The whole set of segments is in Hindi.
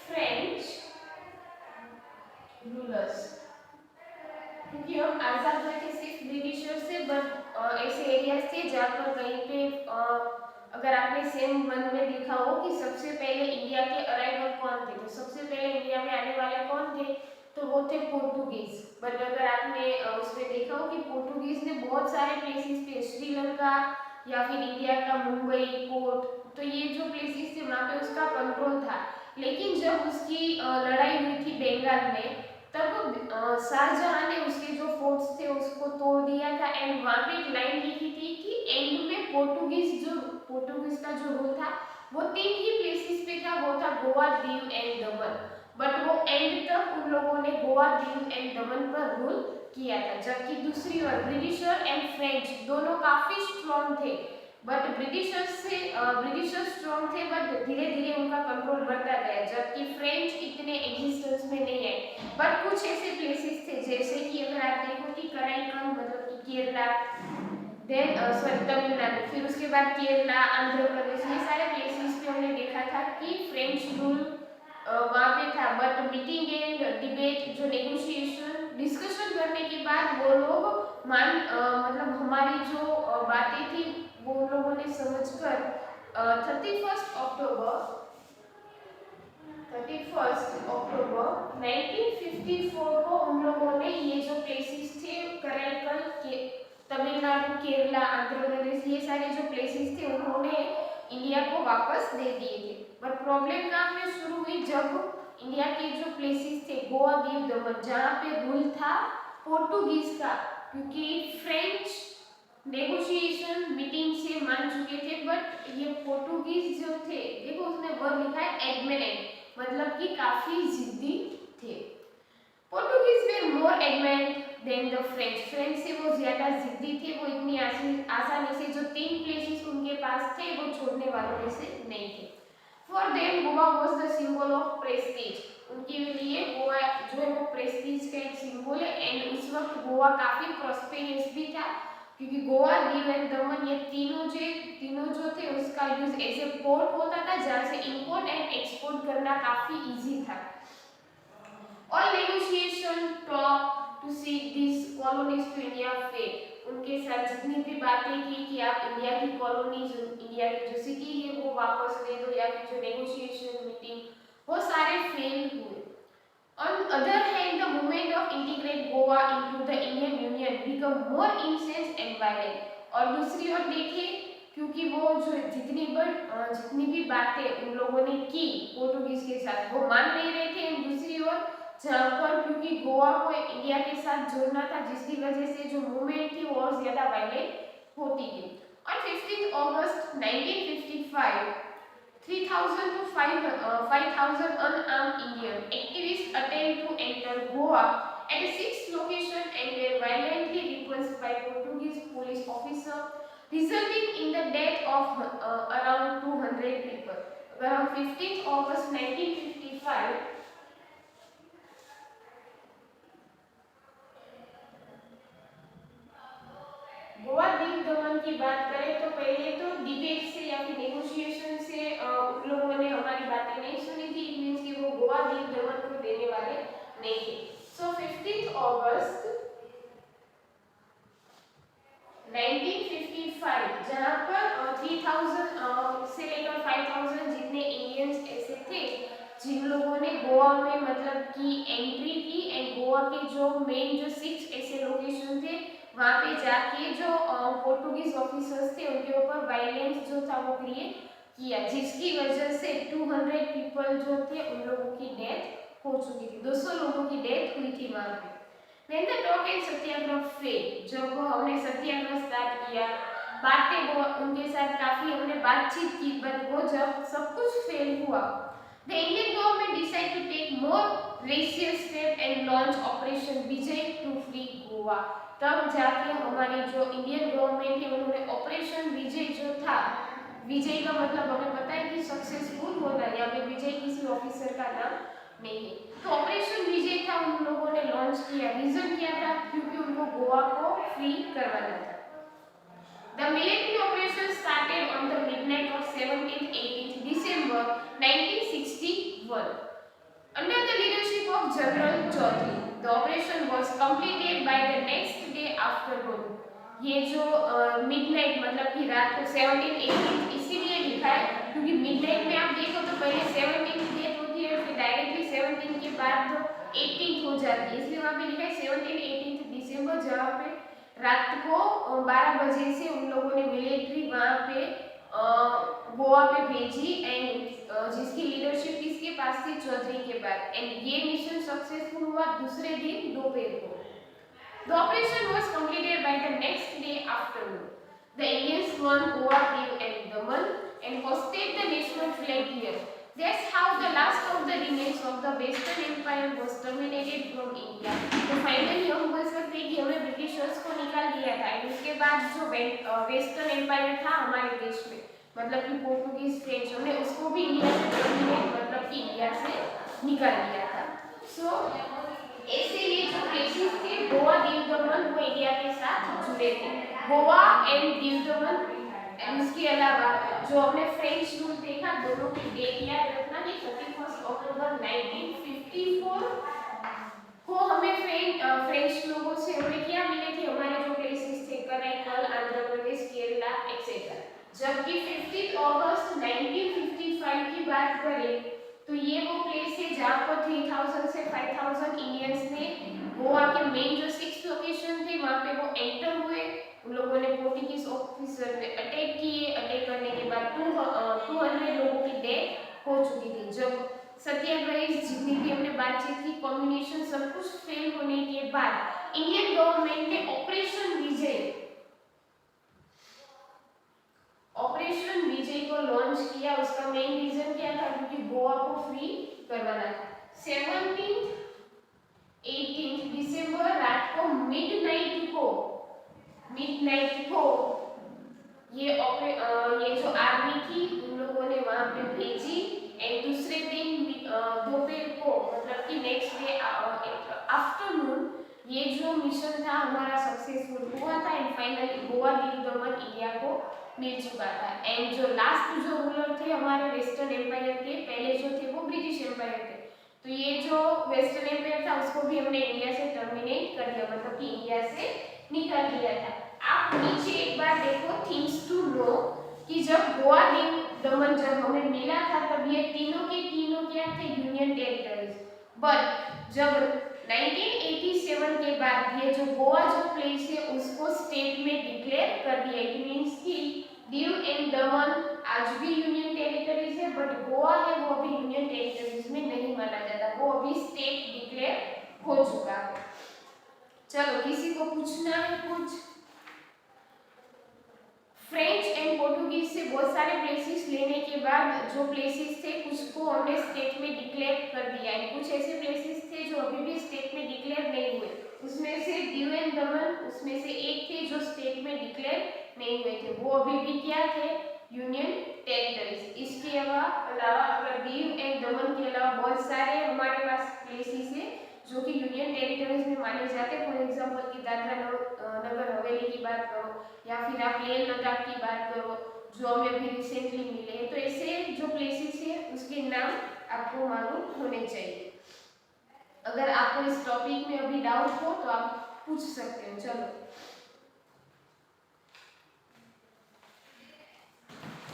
फ्रेंच रूलर्स, क्योंकि हम आजाद हुए थे सिर्फ ब्रिटिशर से, बट ऐसे एरियाज थे जहाँ पर कहीं पे अगर आपने सेम वन में देखा हो कि सबसे पहले इंडिया के अराइवल कौन थे, तो सबसे पहले इंडिया में आने वाले कौन थे, तो वो थे पोर्टुगीज। बट अगर आपने उसमें देखा हो कि पोर्टुगीज ने बहुत सारे प्लेसेस पे, श्रीलंका या फिर इंडिया का मुंबई पोर्ट, तो ये जो प्लेसेस थे वहाँ पे उसका कंट्रोल था। लेकिन जब उसकी लड़ाई हुई थी बंगाल में, तब शाहजहां ने उसके जो फोर्ट्स थे उसको तोड़ दिया था, एंड वहां पे एक लाइन लिखी थी कि एंड में पोर्टुगीज का जो रूल था वो तीन ही प्लेसेस पे था, वो था Goa, Diu and Daman. But वो एंड तक उन लोगों ने गोवा, दीव एंड दमन पर रूल किया था। जबकि दूसरी ओर ब्रिटिशर एंड फ्रेंच दोनों काफी स्ट्रॉन्ग थे, बट ब्रिटिशर्स स्ट्रॉन्ग थे, बट धीरे धीरे उनका कंट्रोल बढ़ता गया। जबकि फ्रेंच इतने एग्जिस्टेंस में नहीं आए, बट कुछ ऐसे प्लेसेस थे जैसे कि अगर आप देखो कि कराईकल मतलब कि केरला, देन सॉरी तमिलनाडु, फिर उसके बाद केरला, आंध्र प्रदेश, ये सारे प्लेसेस पे हमने देखा था कि फ्रेंच रूल वहाँ पे था। बट मीटिंग एंड डिबेट, जो नेगोशिएशन डिस्कशन करने के बाद वो लोग मतलब हमारी जो बातें थी वो उन लोगों ने समझकर 31 अक्टूबर 1954 को उन लोगों ने ये जो प्लेसेस थे कराईकल के, तमिलनाडु, केरला, आंध्र प्रदेश, ये सारे जो प्लेसेस थे उन्होंने इंडिया को वापस दे दिए थे। बट प्रॉब्लम कहाँ पे शुरू हुई, जब इंडिया के जो प्लेसेस थे गोवा, दीव, दमन, जहाँ पे रूल था पोर्टुगीज का, क्योंकि फ्रेंच नेगोशिएशन मीटिंग से मान चुके थे, बट ये पोर्टुगीज जो थे, देखो उसने वर्ड लिखा है एडमेनेंट, मतलब कि काफी जिद्दी थे। पोर्टुगीज में more adamant than the French, French से वो ज्यादा जिद्दी थे, वो इतनी आसानी से जो तीन प्लेसेस उनके पास थे वो छोड़ने वालों में से नहीं थे। For them Goa was the symbol of Prestige, उनके लिए गोवा जो है वो प्रेस्टीज का एक सिंबल है। एंड उस वक्त गोवा काफी प्रॉस्पेरियस भी था, क्योंकि गोवा, दीव एंड दमन ये तीनों जो थे उसका यूज एज ए पोर्ट होता था, जहाँ से इंपोर्ट एंड एक्सपोर्ट करना काफी इजी था। All negotiation talk to seek these colonies to India failed. उनके साथ जितनी भी बातें की कि आप इंडिया की कॉलोनीज, इंडिया की जो सिटी है वो वापस ले दो, या फिर जो नेगोशिएशन मीटिंग, वो सारे फेल हुए। On other hand, the movement of integrate Goa into the Indian Union become more intense and violent. और दूसरी ओर देखें, क्योंकि वो जो जितनी भी बातें उन लोगों ने की पोर्टुगीज के साथ वो मान नहीं रहे थे, दूसरी ओर जहाँ पर क्योंकि गोवा को इंडिया के साथ जोड़ना था, जिसकी वजह से जो मूवमेंट थी वो और ज्यादा वायलेंट होती गई। On 15 August 1955, 3,000 to 5,000 unarmed Indian activists attempt to enter Goa at a sixth location and were violently repulsed by Portuguese police officer, resulting in the death of around 200 people. अगर हम 15 August 1955 गोवा, दीव, दमन की बात करें तो पहले तो डिबेट से या फिर नेगोशिएशन से उन लोगों ने हमारी बातें नहीं सुनी थी, इट मींस कि वो गोवा, दीव, दमन को देने वाले नहीं थे। सो 15 अगस्त 1955 जहां पर 3000 से लेकर 5000 जितने इंडियंस ऐसे थे जिन लोगों ने गोवा में मतलब कि एंट्री की, एंड गोवा के जो मेन जो 6 ऐसे लोकेशन थे वहाँ पे जाके जो पोर्टुगीज ऑफिसर्स थे उनके ऊपर वायलेंस जो था वो क्रिएट किया, जिसकी वजह से 200 पीपल जो थे उन लोगों की डेथ हो चुकी थी, 200 लोगों की डेथ हुई थी वहाँ पे। When the talk and Satyagraha failed, जब वो हमने सत्याग्रह स्टार्ट किया, बातें वो उनके साथ काफी हमने बातचीत की, बट वो जब सब कुछ फेल हुआ, the Indian government decided to take more radical step and launch Operation Vijay to free Goa. तब जाके हमारी जो इंडियन गवर्नमेंट है उन्होंने ऑपरेशन विजय जो था, विजय का मतलब हमें पता है कि सक्सेसफुल होना, या फिर विजय किसी ऑफिसर का नाम नहीं है, तो ऑपरेशन विजय था उन लोगों ने लॉन्च किया। रीजन क्या था, क्योंकि उनको गोवा को फ्री करवाना था। The military operation started on the midnight of 17th-18th December 1961. Under the leadership of General Chaudhary, the operation was completed by the next day afternoon. ये जो मिडनाइट मतलब कि रात को 17 18 इसीलिए लिखा है क्योंकि मिडनाइट में आप देखो तो पहले 17 डेट होती है फिर डायरेक्टली 17 के बाद तो 18 हो जाती है, इसलिए वहाँ पे लिखा है 17 18 दिसंबर, जहाँ पे रात को 12 बजे से उन लोगों ने मिलिट्री वहाँ पे गोवा पे भेजी एंड जिसकी लीडरशिप किसके पास थी, चौधरी के पास, एंड ये मिशन सक्सेसफुल हुआ दूसरे दिन दोपहर को। The operation was completed by the next day afternoon. The Indians won Goa, Diu and Daman and hosted the national flag here. That's how the last of the remains of the Western Empire was terminated from India. तो फाइनली हम बोल सकते हैं कि हमने ब्रिटिशर्स को निकाल दिया था, उसके बाद जो वेस्टर्न एम्पायर था हमारे देश में, मतलब कि पोर्टुगीज फ्रेंच, हमने उसको भी इंडिया से टर्मिनेट मतलब कि इंडिया से निकाल दिया था। सो ऐसे ये जो प्लेसेस थे गोवा दीव दमन वो इंडिया के साथ जुड़े थे, गोवा एंड दीव दमन। एंड उसके अलावा जो हमने फ्रेंच रूल देखा, दोनों की डेट याद रखना कि 31 अक्टूबर 1954 को हमें फ्रेंच लोगों से हमें क्या मिले थे, हमारे जो प्लेसेस थे कराईकल, आंध्र प्रदेश, केरला एक्सेट्रा। जबकि 15 अगस्त 1955 की बात करें तो ये वो प्लेस है जहाँ पर 3000 से 5000 इंडियंस ने गोवा के मेन जो 6 लोकेशन थे वहाँ पे वो एंटर हुए, उन लोगों ने पोर्टुगीज ऑफिसर पे अटैक किए, अटैक करने के बाद 200 लोगों की डेथ हो चुकी थी। जब सत्याग्रही जितनी भी हमने बातचीत की, कॉम्बिनेशन सब कुछ फेल होने के बाद इंडियन गवर्नमेंट ने ऑपरेशन विजय को लॉन्च किया। उसका मेन रीजन क्या था, क्योंकि गोवा को फ्री करवाना था। 17 18 दिसंबर रात को मिडनाइट को ये जो आर्मी थी उन लोगों ने वहां पे भेजी एंड दूसरे दिन दोपहर को मतलब कि नेक्स्ट डे आफ्टरनून ये जो मिशन था हमारा सक्सेसफुल हुआ था and finally Goa Diu Daman India को मिल चुका था। एंड जो लास्ट जो रूलर थे हमारे वेस्टर्न एम्पायर के, पहले जो थे वो ब्रिटिश एम्पायर थे, तो ये जो वेस्टर्न एम्पायर था उसको भी हमने इंडिया से टर्मिनेट कर दिया, मतलब कि इंडिया से निकाल दिया था। आप नीचे एक बार देखो थिंग्स टू नो कि जब गोवा दीव दमन जब हमें मिला था तब ये तीनों के तीनों क्या थे, यूनियन टेरिटरीज। बट जब 1987 के बाद ये जो गोवा जो प्लेस है उसको स्टेट में डिक्लेयर कर दिया। इट मींस कि दीव एंड दमन आज भी यूनियन टेरिटरीज है, बट गोवा है वो अभी यूनियन टेरिटरीज में नहीं माना जाता, वो अभी स्टेट डिक्लेयर हो चुका है। चलो किसी को पूछना है कुछ? फ्रेंच एंड पोर्टुगीज से बहुत सारे प्लेसेस लेने के बाद जो प्लेसेस थे कुछ को हमने स्टेट में डिक्लेयर कर दिया है, कुछ ऐसे प्लेसेस थे जो अभी भी स्टेट में डिक्लेयर नहीं हुए, उसमें से दीव एंड दमन उसमें से एक थे जो स्टेट में डिक्लेयर नहीं हुए थे, वो अभी भी क्या थे, यूनियन टेरिटरीज। इसके अलावा अगर दीव एंड दमन के अलावा बहुत सारे हमारे पास प्लेसेस है जो कि यूनियन टेरिटरीज में माने जाते हैं। फॉर एग्जांपल की दादरा नगर हवेली की बात करो या फिर आप लेह लद्दाख की बात करो जो हमें अभी रिसेंटली मिले हैं, तो ऐसे जो प्लेसेस है उसके नाम आपको मालूम होने चाहिए। अगर आपको इस टॉपिक में अभी डाउट हो तो आप पूछ सकते हो।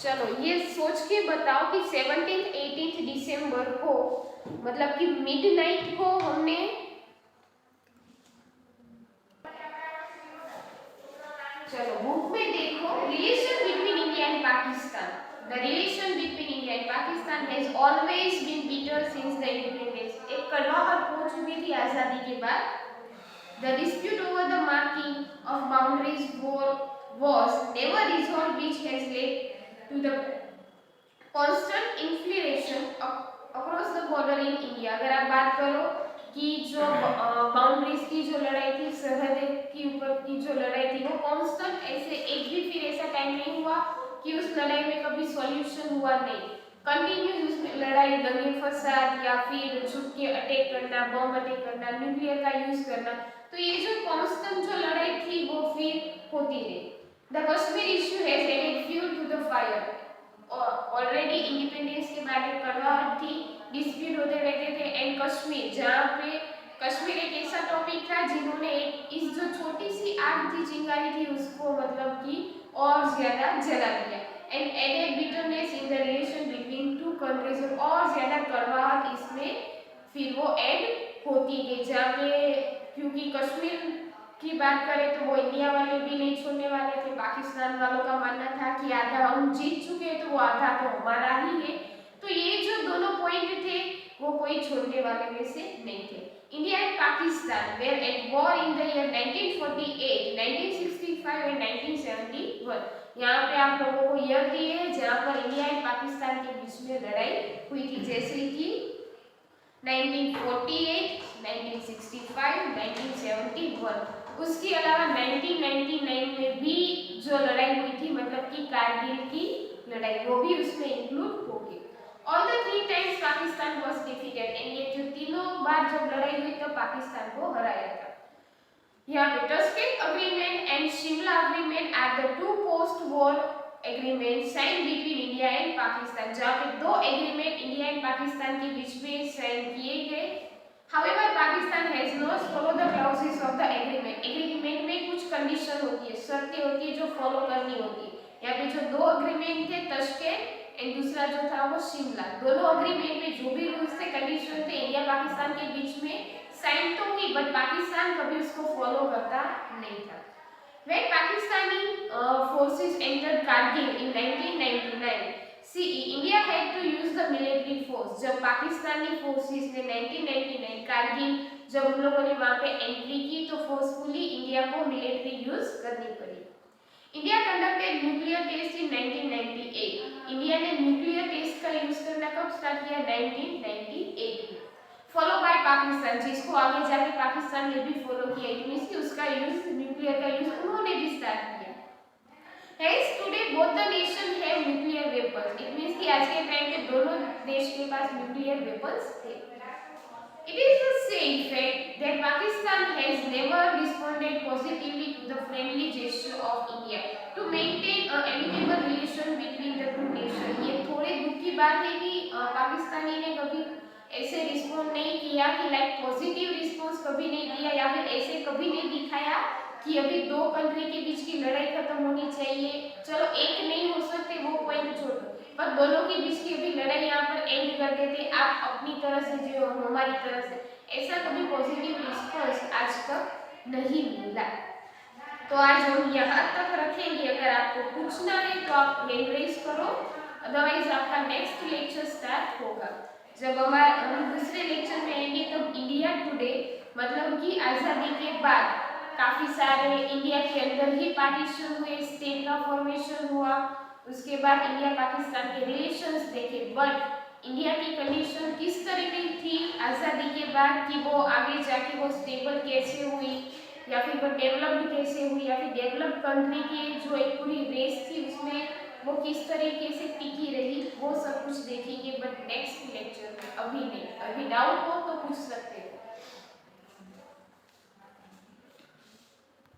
चलो ये सोच के बताओ कि 17 18 दिसंबर को मतलब कि मिडनाइट को हमने चलो बुक में देखो relation between India and Pakistan. The relation between India and Pakistan has always been bitter since the independence. एक कड़वाहट हो चुकी थी आजादी के बाद। The dispute over the marking of boundaries was never resolved, which has led to the constant infiltration across the border in India। अगर आप बात करो कि जो बाउंड्रीज की जो लड़ाई थी, सरहद के ऊपर की जो लड़ाई थी, वो कांस्टेंट ऐसे एक भी फिर ऐसा टाइम नहीं हुआ कि उस लड़ाई में कभी सॉल्यूशन हुआ नहीं। कंटिन्यूस उसमें लड़ाई, दंगे फसाद या फिर छुप के अटैक करना, बम अटैक करना, न्यूक्लियर का यूज करना, तो ये जो कांस्टेंट जो लड़ाई थी वो फिर होती रही। The Kashmir issue has added fuel to the fire already independence के बाद एक कड़वाहट थी, डिस्प्यूट होते रहते थे। एंड कश्मीर, जहाँ पे कश्मीर एक ऐसा टॉपिक था जिन्होंने इस जो छोटी सी आग थी, चिंगारी थी, उसको मतलब कि और ज्यादा जला दिया। And added bitterness in the relation between two countries, और ज्यादा कड़वाहट इसमें फिर वो ऐड होती गई। जहाँ पे क्योंकि कश्मीर की बात करें तो वो इंडिया वाले भी नहीं छोड़ने वाले थे। पाकिस्तान वालों का मानना था कि आधा हम जीत चुके हैं तो वो आधा तो हमारा ही है। तो ये जो दोनों पॉइंट थे वो कोई छोड़ने वाले में से नहीं थे। India and Pakistan were at war in the year 1948, 1965 एंड 1971। यहाँ पे आप लोगों को ईयर दिए हैं जहाँ पर इंडिया एंड पाकिस्तान के बीच में लड़ाई हुई थी, जैसे कि 1948, 1965, 1971। उसके अलावा 1999 में भी जो लड़ाई हुई थी, मतलब कि कारगिल की लड़ाई, वो भी उसमें इंक्लूड होगी। All the 3 times Pakistan was defeated, and ये जो तीनों बार जब लड़ाई हुई तब पाकिस्तान को हराया था। यहाँ पे Tashkent agreement and Shimla agreement are the 2 post war agreement sign between India and Pakistan, जहाँ पे 2 एग्रीमेंट इंडिया एंड पाकिस्तान के बीच में साइन किए गए। However, Pakistan has not followed the clauses of the agreement. Agreement में कुछ कंडीशन होती है, शर्तें होती है जो फॉलो करनी होती है। यहाँ पे जो 2 एग्रीमेंट थे, तश्केंट एंड दूसरा जो था वो शिमला, दोनों एग्रीमेंट में जो भी रूल्स थे, कंडीशन थे, इंडिया पाकिस्तान के बीच में साइन तो हुई, बट पाकिस्तान कभी उसको फॉलो करता नहीं था। When Pakistani forces entered Kargil in 1999, CE, India had to use the military force. जब पाकिस्तानी फोर्सेस ने 1999 कारगिल जब उन लोगों ने वहाँ पे एंट्री की तो फोर्सफुली इंडिया को मिलिट्री यूज करनी पड़ी। इंडिया कंडक्टेड न्यूक्लियर टेस्ट इन 1998। इंडिया ने न्यूक्लियर टेस्ट का यूज करना कब स्टार्ट किया? 1998 में। फॉलो बाय पाकिस्तान, जिसको आगे जाके पाकिस्तान ने भी फॉलो किया। इट मींस कि उसका यूज, न्यूक्लियर का यूज उन्होंने भी स्टार्ट किया। Hence today both the nation have nuclear weapons. It means कि आज के टाइम पे दोनों देश के पास न्यूक्लियर वेपन्स थे। It is a sad fact that Pakistan has never responded positively to the friendly gesture of India to maintain a amicable relation between the two nations. ये थोड़े दुख की बात है कि पाकिस्तानी ने कभी ऐसे रिस्पॉन्ड नहीं किया कि लाइक पॉजिटिव रिस्पॉन्स कभी नहीं दिया, या फिर ऐसे कभी नहीं दिखाया कि अभी 2 कंट्री के बीच की लड़ाई खत्म होनी चाहिए। चलो एक नहीं हो सकते वो पॉइंट छोड़ दो, पर दोनों के बीच की अभी लड़ाई यहाँ पर एंड कर देते, आप अपनी तरह से जो हमारी तरह से, ऐसा कभी पॉजिटिव रिस्पॉन्स आज तक नहीं मिला। तो आज हम यहाँ तक रखेंगे। अगर आपको पूछना है तो आप हैंड रेज करो, अदरवाइज आपका नेक्स्ट लेक्चर स्टार्ट होगा। जब हम दूसरे लेक्चर में आएंगे तब इंडिया टुडे, मतलब कि आज़ादी के बाद काफ़ी सारे इंडिया के अंदर ही पार्टीशन हुए, स्टेट का फॉर्मेशन हुआ, उसके बाद इंडिया पाकिस्तान के रिलेशंस देखे। बट इंडिया की कंडीशन किस तरह की थी आज़ादी के बाद कि वो आगे जाके वो स्टेबल कैसे हुई, या फिर वो डेवलप्ड कैसे हुई, या फिर डेवलप्ड कंट्री की जो एक पूरी रेस थी उसमें वो किस तरीके से टिकी रही, वो सब कुछ देखेंगे। बट नेक्स्ट लेक्चर में, अभी नहीं, अभी डाउट हो तो पूछ सकते हो।